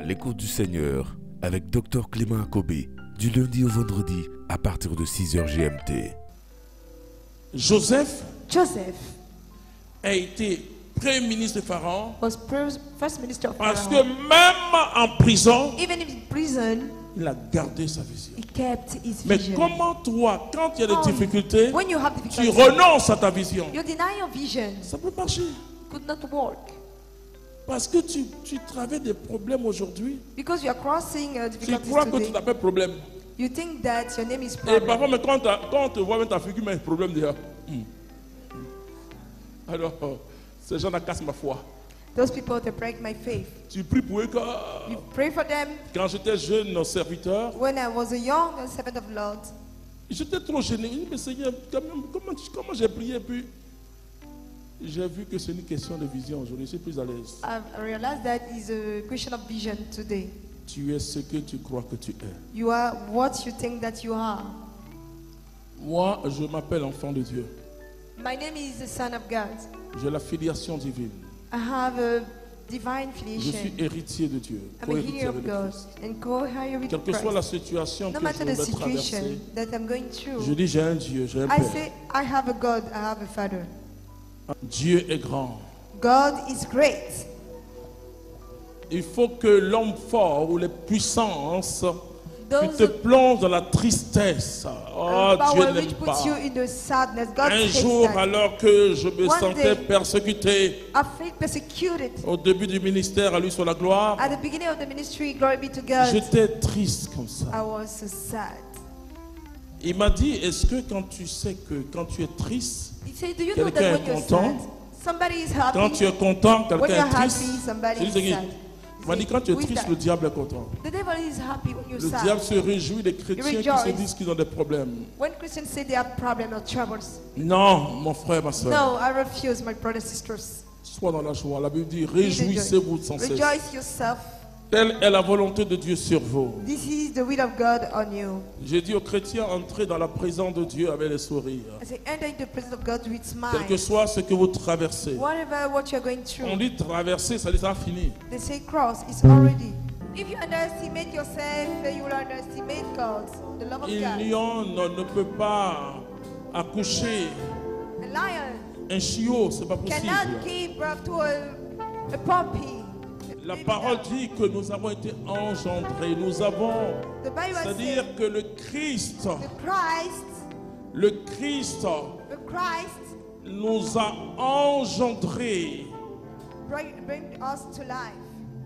À l'écoute du Seigneur avec Dr Clément Akobé, du lundi au vendredi à partir de 6h GMT. Joseph Joseph a été premier ministre de Pharaon was first minister of parce que Pharaoh. même en prison, Even in prison, il a gardé sa vision. he kept his Mais vision. comment toi, quand il y a des Oh, difficultés, when you have tu difficulty, renonces à ta vision? you deny your vision. Ça peut marcher. Could not work Parce que tu traverses des problèmes aujourd'hui. because you are crossing Tu difficulties crois que tu today. t'appelles problème. You think that your name is Et problem. parfois, mais quand on te voit, même ta figure, mais un problème déjà. Alors, ces gens cassent ma foi. Those people they break my faith. Tu pries pour eux You pray for them. quand j'étais jeune serviteur, When I was a young servant of Lord, j'étais trop gêné. Je dis, mais Seigneur, quand même, comment j'ai prié, puis j'ai vu que c'est une question de vision aujourd'hui. Je suis plus à l'aise. I realized that is a question of vision today. Tu es ce que tu crois que tu es. You are what you think that you are. Moi, je m'appelle enfant de Dieu. My name is the Son of God. J'ai la filiation divine. I have a divine Je suis filiation. héritier de Dieu. I'm a Co-héritier heir of avec God Christ. and co-heir with Quelle que soit la Christ. situation No que matter je the vais situation traverser, that I'm going je through, dis j'ai un Dieu, j'ai un I Père. say I have a God, I have a Father. Dieu est grand. God is great. Il faut que l'homme fort ou les puissances qui te Those plongent dans la tristesse. Oh, Dieu power n'aime which pas. puts you in the sadness, God Un hates jour, that. alors que je me One sentais day, persécuté I felt persecuted. au début du ministère, à lui sur la gloire, At the beginning of the ministry, glory be to God, j'étais triste comme ça. I was so sad. Il m'a dit, est-ce que quand tu sais que quand tu es triste, He said, do you know quelqu'un that est when you're content? sad, somebody is happy? Quand tu es content, When quelqu'un you're est triste? happy, somebody Je is dis, sad. il m'a dit, quand tu es Who is triste, that? le diable est content. The devil is happy when you're Le sad. diable se réjouit des chrétiens qui se rejoice. disent qu'ils ont des problèmes. When Christians say they have problems or troubles, Non, mon frère, ma soeur. no, I refuse, my brothers and sisters. Sois dans la joie. La Bible dit, Be the réjouissez-vous joy. sans cesse. Rejoice yourself. Telle est la volonté de Dieu sur vous. This is the will of God on you. J'ai dit aux chrétiens, entrez dans la présence de Dieu avec les sourires. I say, enter into the presence of God with Quel que smile. soit ce que vous traversez. Whatever what you're going On through, dit traverser, ça dit ça a fini. they say cross is already. If you underestimate yourself, you will underestimate God, the love of Un God. lion ne peut pas accoucher A lion un chiot, c'est pas cannot possible. give birth to a puppy. La parole dit que nous avons été engendrés. Nous avons, The Bible c'est-à-dire says que le Christ the Christ nous a engendrés bring us to life.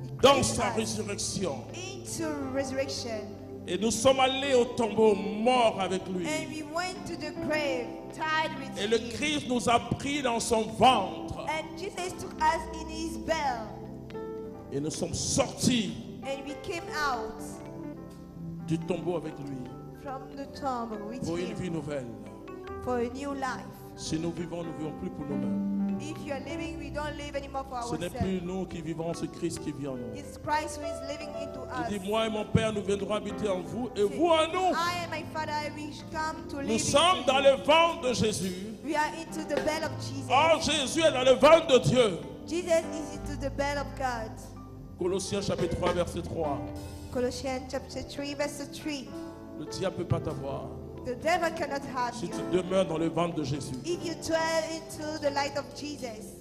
He dans created sa us résurrection. into resurrection. Et nous sommes allés au tombeau mort avec lui. And we went to the grave tied with Et le him. Christ nous a pris dans son ventre. And Jesus took us in his belly. Et nous sommes sortis And we came out du tombeau avec lui from the tomb with pour une him vie nouvelle. for a new life. Si nous vivons plus pour nous-mêmes. If you are living, we don't live anymore for Ce n'est ourselves. plus nous qui vivons, c'est Christ qui vit en nous. It's Christ who is living into Il us. dit, moi et mon Père, nous viendrons habiter en vous et vous en nous. I and my Father, we come to Nous live sommes into dans you. le ventre de Jésus. We are into the belly of Jesus. Or, Jésus est dans le ventre de Dieu. Jesus is into the belly of God. Colossiens chapitre 3, verset 3. Colossians chapter 3, verse 3. Le diable ne peut pas t'avoir The devil cannot have si you tu demeures dans le ventre de Jésus. if you dwell into the light of Jesus.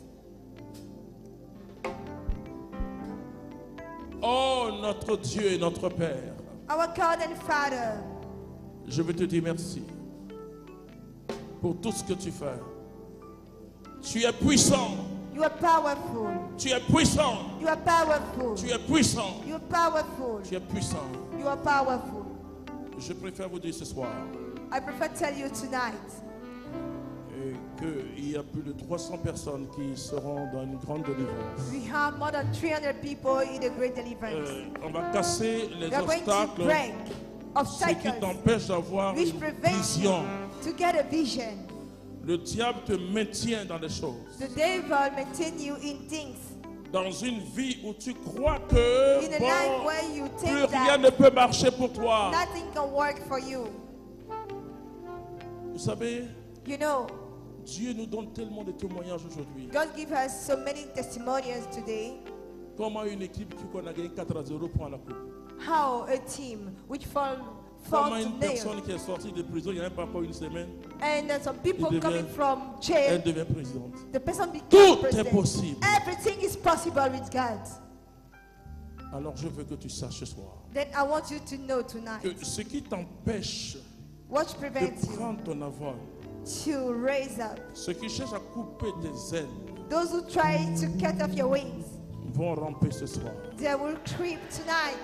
Oh, notre Dieu et notre Père, Our God and Father, je veux te dire merci pour tout ce que tu fais. Tu es puissant, you are powerful. tu es puissant, You are powerful. tu es puissant, You are powerful. tu es puissant. You are powerful. Je préfère vous dire ce soir I prefer to tell you tonight qu'il y a plus de 300 personnes qui seront dans une grande délivrance. we have more than 300 people in the great deliverance. On va casser les We are going to obstacles, break ce qui obstacles t'empêche d'avoir which une prevent vision. you to get a vision. Le diable te maintient dans les choses. The devil maintain you in things. Dans une vie où tu crois que In a life bon, where you plus think rien that ne peut marcher pour toi. nothing can work for you. Vous savez, You know, Dieu nous donne tellement de témoignages aujourd'hui. God gives us so many testimonials today. Comment une équipe qui a gagné 4-0 prend la coupe? How a team which fall Comment to une nail. personne qui est sortie de prison il n'y a même pas encore une semaine, And some people devient- coming from elle jail, devient présidente? the person became Tout est president. possible. Everything is possible with God. Alors je veux que tu saches ce soir Then I want you to know tonight que ce qui t'empêche what de prevents you prendre ton envol, to raise up. ceux qui cherchent à couper tes ailes, Those who try to cut off your wings, vont ramper ce soir. they will creep tonight.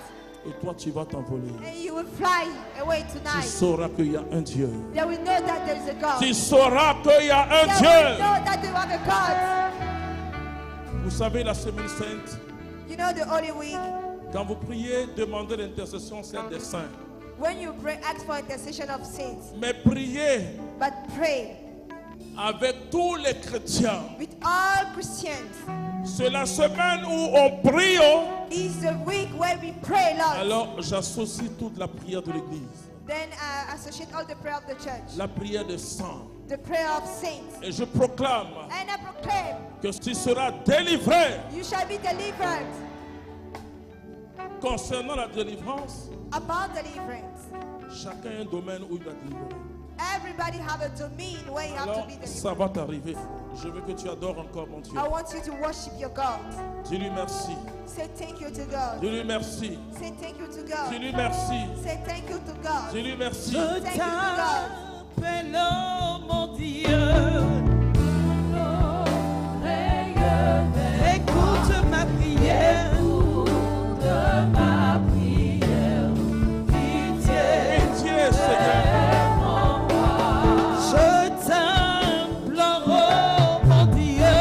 Et toi, tu vas t'envoler. And you will fly away Tu tonight. sauras qu'il y a un Dieu. They will know that there is a God. Tu sauras qu'il y a un They will Dieu. know that you have a God. Vous savez, la semaine sainte, You know the Holy Week, quand vous priez, demandez l'intercession, celle des saints. when you pray, ask for intercession of saints. Mais priez But pray avec tous les chrétiens. with all Christians. C'est la semaine où on prie. It's the week where we pray, Lord. Alors, j'associe toute la prière de l'Église, Then associate all the prayer of the church, la prière des saints. the prayer of saints. Et je proclame And I proclaim, que tu seras délivré. you shall be delivered. Concernant la délivrance, About deliverance, chacun a un domaine où il va délivrer. everybody have a domain where you have Alors, to be ça delivered. va t'arriver. Je veux que tu adores encore mon Dieu. I want you to worship your God. Dis-lui merci. Say thank you to God. Dis-lui merci. Say thank you to God. Dis-lui merci. Say thank you to God. Dis-lui merci. Thank you to God. t'appelle, oh mon Dieu. Écoute ma prière. Pitié, Seigneur. Je t'implore, oh mon Dieu.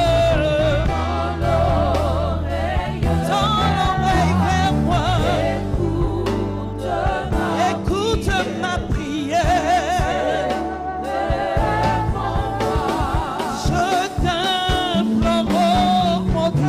Tends l'oreille vers moi. Écoute ma prière. Je t'implore, oh mon Dieu.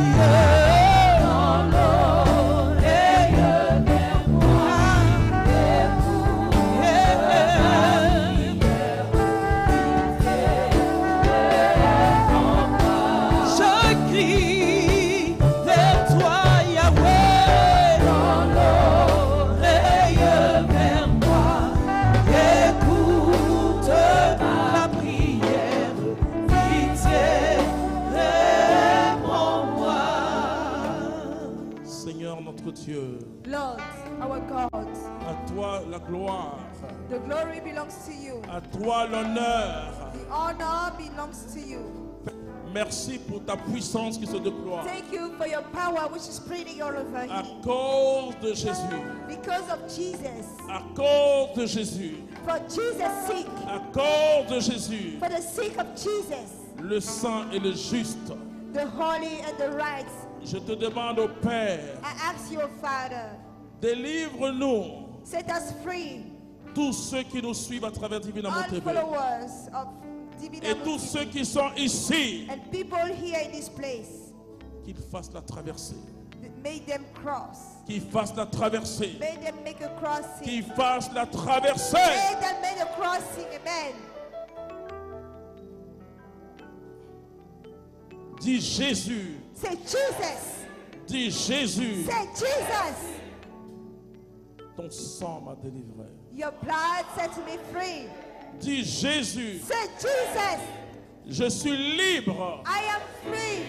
Je crie vers toi, Yahweh, dans l'oreille vers moi. Écoute ma prière, pitié, réponds-moi. Seigneur notre Dieu, Lord, our God, à toi la gloire, the glory belongs to you. à toi l'honneur. The honor belongs to you. Merci pour ta puissance qui se déploie. Thank you for your power which is spreading all over À here. cause de Jésus, Because of Jesus. à cause de Jésus, For Jesus' sake. à cause de Jésus, For the sake of Jesus. le saint et le juste. The holy and the right. Je te demande au Père, I ask your Father, délivre-nous, set us free. tous ceux qui nous suivent à travers Divine Amour All TV, followers of Divine et Amour tous TV, ceux qui sont ici, and people here in this place. qu'ils fassent la traversée, Make them cross. qu'ils fassent la traversée, Make them make a crossing. qu'ils fassent la traversée. Make them make a crossing. Amen. Dis Jésus, Say Jesus. dis Jésus, Say Jesus. ton sang m'a délivré. Your blood set me free. Dis Jésus, Say Jesus. je suis libre, I am free.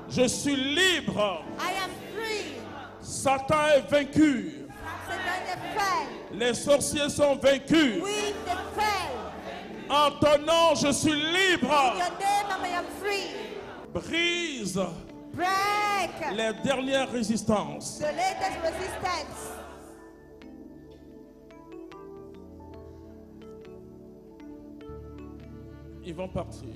je suis libre. I am free. Satan est vaincu, Satan the fell. les sorciers sont vaincus. We the fell. En ton nom, je suis In libre. your name I am free. Brise Break les dernières résistances. the latest resistance. Ils vont partir.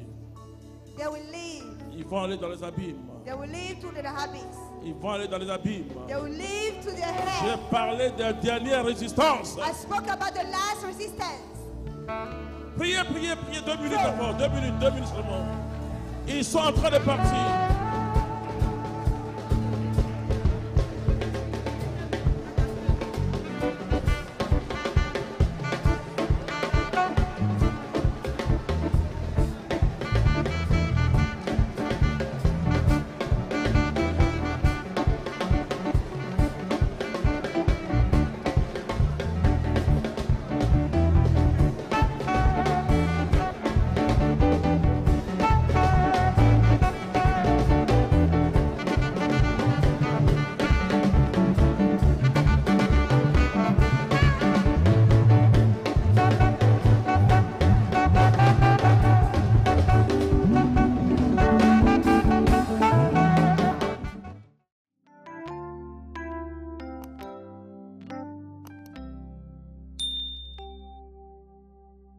They will leave. Ils vont aller dans les abîmes. They will leave to the habits. Ils vont aller dans les abîmes. They will leave to their J'ai head. parlé des dernières résistances. I spoke about the last resistance. Priez, priez, priez. 2 minutes d'abord. 2 minutes seulement. Ils sont en train de partir.